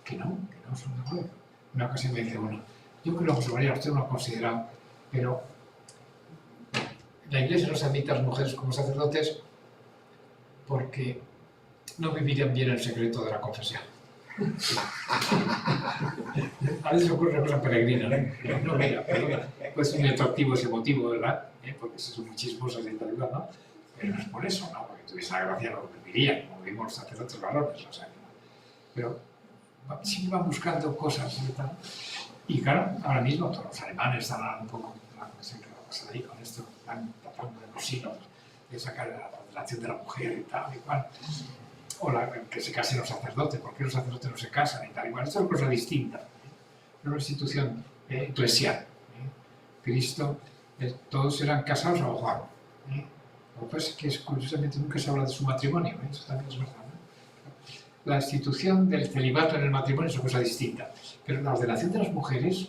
que no son de acuerdo. Una ocasión me dice, bueno, yo creo que José María, usted no lo ha considerado, pero la Iglesia no se admite a las mujeres como sacerdotes porque no vivirían bien el secreto de la confesión. A veces ocurre una cosa peregrina, ¿no? No, mira, perdona, puede ser muy atractivo ese motivo, ¿verdad? Porque son muy chismosas y tal, ¿no? Pero no es por eso, ¿no? Porque tuviese la gracia lo vivirían, como vivimos los sacerdotes varones, o sea, ¿no? Pero siempre van buscando cosas y tal. Y claro, ahora mismo todos los alemanes están un poco, no sé qué va a pasar ahí con esto, están tratando de los hilos, de sacar la relación de la mujer y tal, y cual. O que se casen los sacerdotes, ¿por qué los sacerdotes no se casan y tal? Igual, esto es una cosa distinta. Es una institución eclesial. Cristo, todos eran casados o Juan. Lo que pasa es que curiosamente nunca se habla de su matrimonio, eso también es verdad, ¿no? La institución del celibato en el matrimonio es una cosa distinta, pero la ordenación de las mujeres,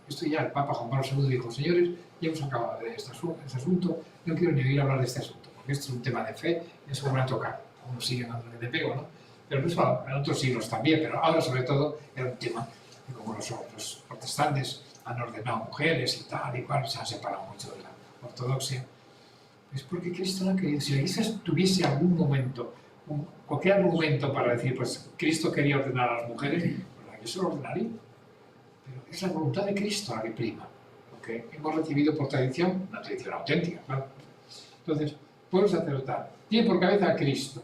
esto ya el Papa Juan Pablo II dijo, señores, ya hemos acabado de este asunto, no quiero ni oír hablar de este asunto, porque esto es un tema de fe, eso me va a tocar. Unos siguen dando que te pego, ¿no? Pero eso en otros siglos también, pero ahora sobre todo era un tema que como los protestantes han ordenado mujeres y tal y cual, se han separado mucho de la ortodoxia. Es porque Cristo no ha querido. Si la Iglesia tuviese algún momento, cualquier argumento para decir, pues Cristo quería ordenar a las mujeres, pues la Iglesia lo ordenaría. Pero es la voluntad de Cristo la que prima, lo que hemos recibido por tradición, una tradición auténtica, claro. Entonces, pueblo sacerdotal tiene por cabeza a Cristo.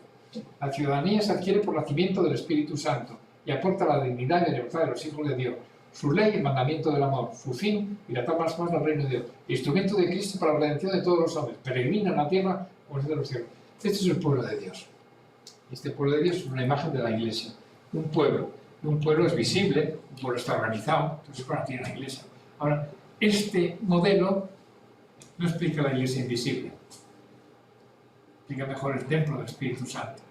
La ciudadanía se adquiere por nacimiento del Espíritu Santo y aporta la dignidad y la libertad de los hijos de Dios. Su ley, el mandamiento del amor, su fin, y la más del reino de Dios. Instrumento de Cristo para la redención de todos los hombres. Peregrina en la tierra como es de los cielos. Este es el pueblo de Dios. Este pueblo de Dios es una imagen de la Iglesia. Un pueblo es visible, un pueblo está organizado, entonces bueno, tiene la Iglesia. Ahora, este modelo no explica la Iglesia invisible. Explica mejor el templo del Espíritu Santo.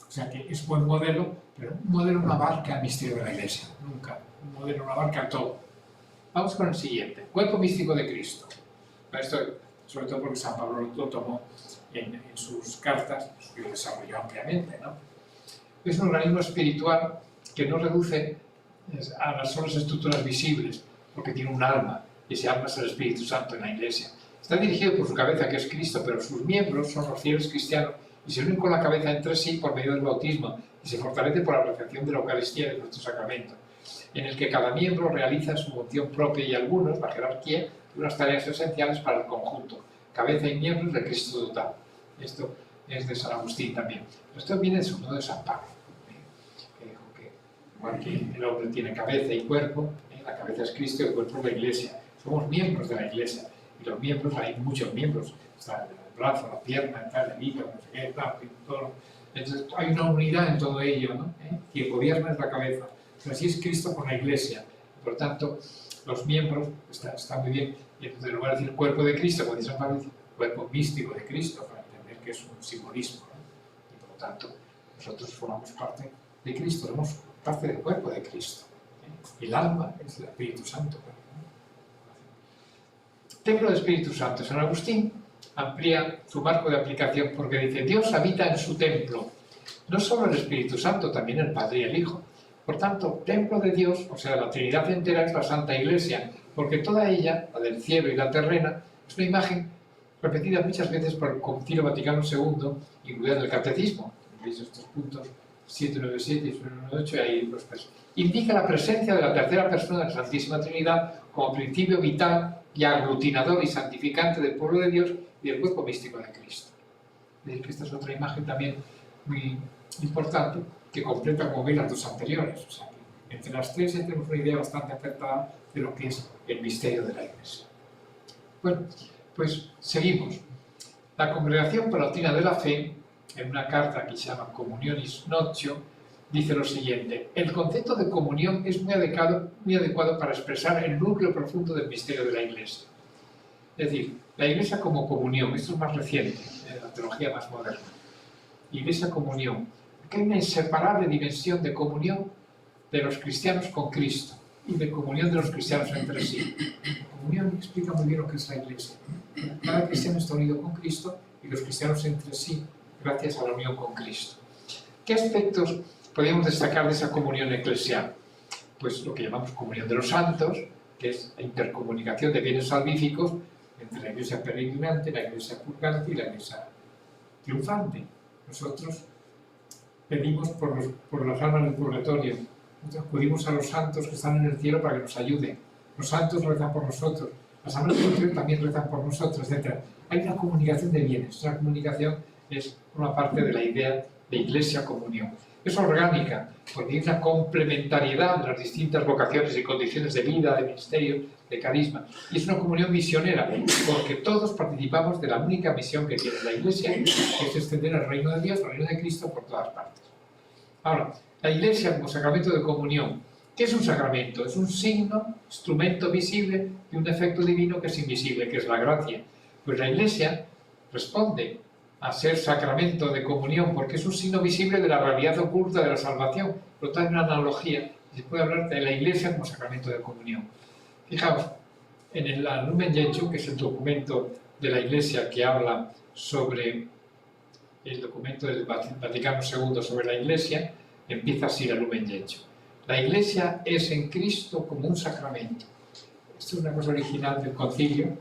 O sea que es buen modelo, pero un modelo no abarca el misterio de la Iglesia, nunca. Un modelo no abarca todo. Vamos con el siguiente, cuerpo místico de Cristo. Esto, sobre todo porque San Pablo lo tomó en sus cartas y lo desarrolló ampliamente, ¿no? Es un organismo espiritual que no reduce a las solas estructuras visibles, porque tiene un alma, y ese alma es el Espíritu Santo en la Iglesia. Está dirigido por su cabeza, que es Cristo, pero sus miembros son los fieles cristianos y se unen con la cabeza entre sí por medio del bautismo y se fortalece por la recepción de la Eucaristía de nuestro sacramento, en el que cada miembro realiza su función propia y algunos, la jerarquía, de unas tareas esenciales para el conjunto, cabeza y miembros de Cristo total. Esto es de San Agustín también. Esto viene de su modo de San Pablo, que dijo que igual que el hombre tiene cabeza y cuerpo, la cabeza es Cristo y el cuerpo es la Iglesia. Somos miembros de la Iglesia. Y los miembros, hay muchos miembros, está el brazo, la pierna, el hígado, no sé qué, todo. Entonces hay una unidad en todo ello, ¿no? Quien gobierna es la cabeza. Pero así es Cristo con la Iglesia. Por lo tanto, los miembros, está muy bien, y entonces en lugar de decir cuerpo de Cristo, como dice San Pablo, cuerpo místico de Cristo, para entender que es un simbolismo, ¿no? Y por lo tanto, nosotros formamos parte de Cristo, somos parte del cuerpo de Cristo. Y el alma es el Espíritu Santo. Templo del Espíritu Santo. San Agustín amplía su marco de aplicación porque dice, Dios habita en su templo, no solo el Espíritu Santo, también el Padre y el Hijo. Por tanto, templo de Dios, o sea, la Trinidad entera es la Santa Iglesia, porque toda ella, la del cielo y la terrena, es una imagen repetida muchas veces por el Concilio Vaticano II, incluida en el Catecismo. Veis estos puntos 797 y 798, y ahí los pesos. Indica la presencia de la tercera persona de la Santísima Trinidad como principio vital y aglutinador y santificante del pueblo de Dios y del cuerpo místico de Cristo. Es decir, que esta es otra imagen también muy importante que completa, como veis, las dos anteriores. O sea, entre las tres tenemos una idea bastante acertada de lo que es el misterio de la Iglesia. Bueno, pues seguimos. La Congregación Palatina de la Fe, en una carta que se llama Communionis Notio, dice lo siguiente: el concepto de comunión es muy adecuado para expresar el núcleo profundo del misterio de la Iglesia. Es decir, la Iglesia como comunión, esto es más reciente, la teología más moderna. Iglesia comunión. porque hay una inseparable dimensión de comunión de los cristianos con Cristo y de comunión de los cristianos entre sí. La comunión explica muy bien lo que es la Iglesia. Cada cristiano está unido con Cristo y los cristianos entre sí, gracias a la unión con Cristo. ¿Qué aspectos podemos destacar de esa comunión eclesial? Pues lo que llamamos comunión de los santos, que es la intercomunicación de bienes salvíficos entre la Iglesia peregrinante, la Iglesia purgante y la Iglesia triunfante. Nosotros pedimos por las almas del purgatorio, acudimos a los santos que están en el cielo para que nos ayuden. Los santos rezan por nosotros, las almas del purgatorio también rezan por nosotros, etc. Hay una comunicación de bienes, esa comunicación es una parte de la idea de iglesia-comunión. Es orgánica, porque hay una complementariedad de las distintas vocaciones y condiciones de vida, de ministerio, de carisma. Y es una comunión misionera, porque todos participamos de la única misión que tiene la Iglesia, que es extender el reino de Dios, el reino de Cristo por todas partes. Ahora, la Iglesia como sacramento de comunión. ¿Qué es un sacramento? Es un signo, instrumento visible de un efecto divino que es invisible, que es la gracia. Pues la Iglesia responde a ser sacramento de comunión, porque es un signo visible de la realidad oculta de la salvación. Por lo tanto, hay una analogía, se puede hablar de la Iglesia como sacramento de comunión. Fijaos, en el Lumen Gentium, que es el documento de la Iglesia que habla sobre el documento del Vaticano II sobre la Iglesia, empieza así el Lumen Gentium. La Iglesia es en Cristo como un sacramento. Esto es una cosa original del concilio,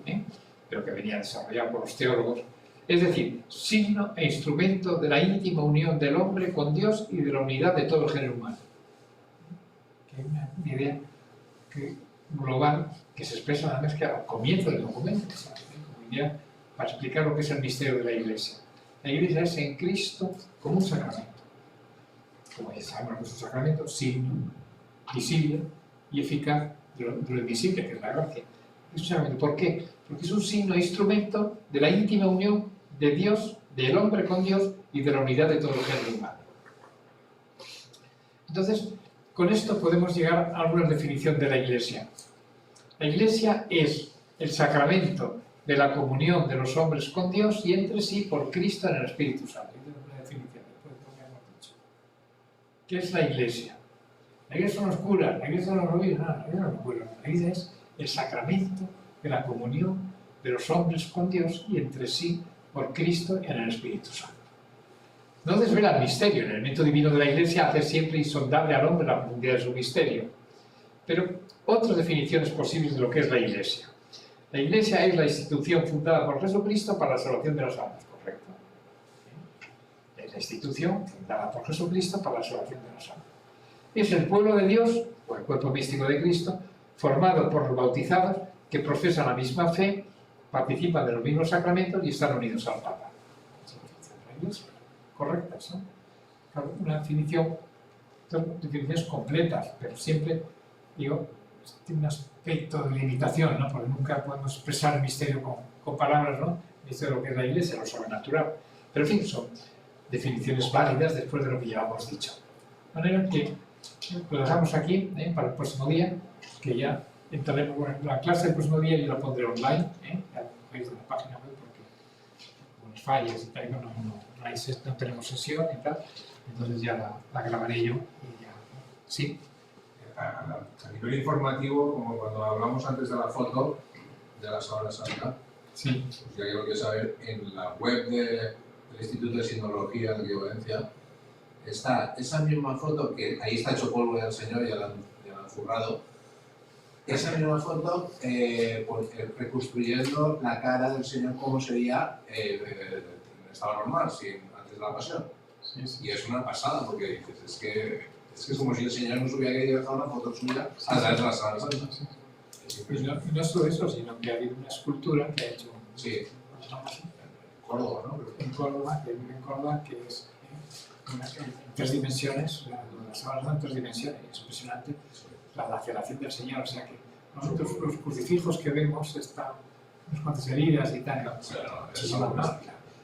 pero que venía desarrollado por los teólogos. Es decir, signo e instrumento de la íntima unión del hombre con Dios y de la unidad de todo el género humano. Que hay una idea global que se expresa nada más que al comienzo del documento, como idea para explicar lo que es el misterio de la Iglesia. La Iglesia es en Cristo como un sacramento. Como ya sabemos, es un sacramento, signo, visible y eficaz de lo invisible, que es la gracia. Es un sacramento. ¿Por qué? Porque es un signo e instrumento de la íntima unión de Dios, del hombre con Dios y de la unidad de todo el género humano. Entonces, con esto podemos llegar a alguna definición de la Iglesia. La Iglesia es el sacramento de la comunión de los hombres con Dios y entre sí por Cristo en el Espíritu Santo. Una definición después de lo que hemos dicho. ¿Qué es la Iglesia? La Iglesia son los curas, la Iglesia son los obispos, no, la Iglesia son los curas. La Iglesia es el sacramento de la comunión de los hombres con Dios y entre sí por Cristo en el Espíritu Santo. No desvela el misterio, el elemento divino de la Iglesia hace siempre insondable al hombre la profundidad de su misterio. Pero otras definiciones posibles de lo que es la Iglesia. La Iglesia es la institución fundada por Jesucristo para la salvación de las almas, ¿correcto? Es la institución fundada por Jesucristo para la salvación de las almas. Es el pueblo de Dios, o el cuerpo místico de Cristo, formado por los bautizados que profesan la misma fe, participan de los mismos sacramentos y están unidos al Papa. Esa es la definición de la Iglesia. Correctas, ¿no? Claro, una definición, son definiciones completas, pero siempre, digo, tiene un aspecto de limitación, ¿no? Porque nunca podemos expresar el misterio con palabras, ¿no? El misterio de lo que es la Iglesia, lo sobrenatural. Pero en fin, son definiciones válidas después de lo que ya hemos dicho. De manera que lo dejamos aquí para el próximo día, que ya entraremos en la clase del próximo día y yo la pondré online, ya lo veis en la página web, porque con las fallas y tal, no tenemos sesión y tal, entonces ya la grabaré yo y ya, ¿sí? A nivel informativo, como cuando hablamos antes de la foto de la Sábana Santa, Sí. pues ya quiero que saber, en la web del Instituto de Sinología de Valencia está esa misma foto, que ahí está hecho polvo del Señor, ya la han zurrado, esa misma foto reconstruyendo la cara del Señor como sería en estado normal, antes de la pasión. Sí, sí. Y es una pasada, porque dices, es que es como si el Señor nos hubiera querido dejar una foto suya a través de la Sábana Santa. Sí. Pues no solo eso, sino que ha habido una escultura que ha hecho Sí. En Córdoba, ¿no? en Córdoba, que es en 3 dimensiones, la Sábana Santa en 3 dimensiones, es impresionante la laceración del Señor, o sea que nosotros los crucifijos que vemos están unas cuantas heridas y tal, ¿no? Sí, no, Sí, eso no, no, claro,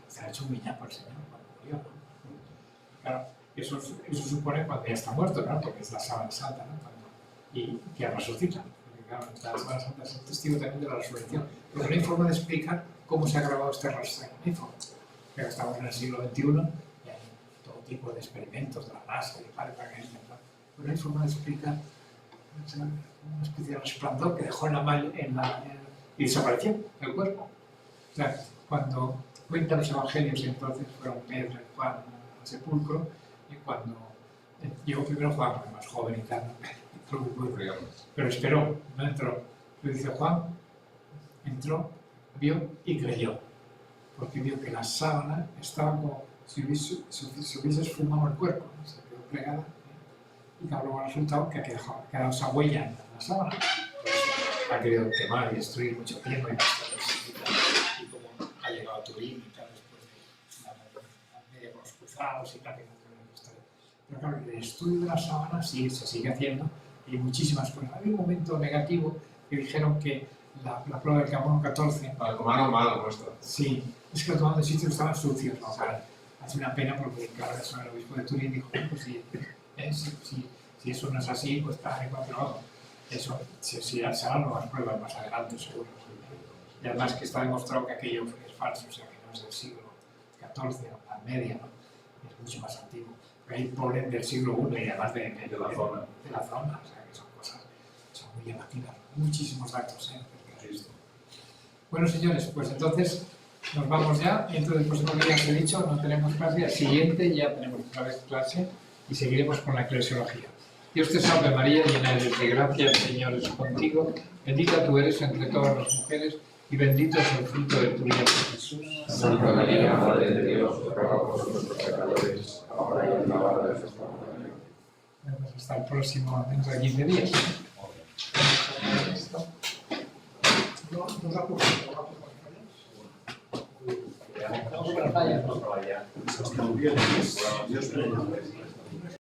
se ha hecho un guiñapo al Señor cuando murió, ¿no? Claro, eso supone cuando ya está muerto, ¿no? Porque es la Sábana Santa, ¿no? Y que resucita. Porque, claro, la Sábana Santa es un testigo también de la resurrección. Pero no hay forma de explicar cómo se ha grabado este rastro. No hay forma. Pero estamos en el siglo XXI y hay todo tipo de experimentos de la NASA, de para que pero hay forma de explicar una especie de resplandor que dejó y desapareció el cuerpo. O sea, cuando cuentan los evangelios, entonces fueron Pedro y Juan al sepulcro, y cuando llegó primero Juan, más joven y tal, pero esperó, no entró. Lo dice Juan, entró, vio y creyó, porque vio que la sábana estaba como si hubiese esfumado el cuerpo, ¿no? Se quedó plegada, y luego ha resultado que ha quedado esa huella en la sábana. Ha querido quemar y destruir mucho tiempo y como ha llegado a Turín y tal, después de la media con los cruzados y tal, que no tiene la historia. Pero claro, el estudio de la sábana sí se sigue haciendo y muchísimas cosas. Había un momento negativo que dijeron que la prueba del carbono 14... Para tomaron mal nuestro. Sí, es que lo tomaban de sitios estaban sucios, ¿no? O sea, hace una pena porque, claro, eso el obispo de Turín dijo, pues si eso no es así, pues está igual, pero eso, si se harán nuevas pruebas más adelante, seguro. Y además que está demostrado que aquello es falso, o sea, que no es del siglo XIV o la media, ¿no? Es mucho más antiguo. Pero hay polen del siglo I y además de la zona. De la zona, o sea, que son cosas son muy llamativas, muchísimos datos, ¿eh? Bueno, señores, pues entonces nos vamos ya. Dentro del próximo día, os he dicho, no tenemos clase. Al siguiente ya tenemos otra vez clase y seguiremos con la eclesiología. Dios te salve María, llena eres de gracia, el Señor es contigo. Bendita tú eres entre todas las mujeres y bendito es el fruto de tu vientre, Jesús. Santa María, Madre de Dios, ruega por nosotros pecadores, ahora y en la hora de nuestra muerte. Bueno, pues hasta el próximo, dentro de 15 días. Vamos para la playa. Hasta el viernes. Dios te bendiga.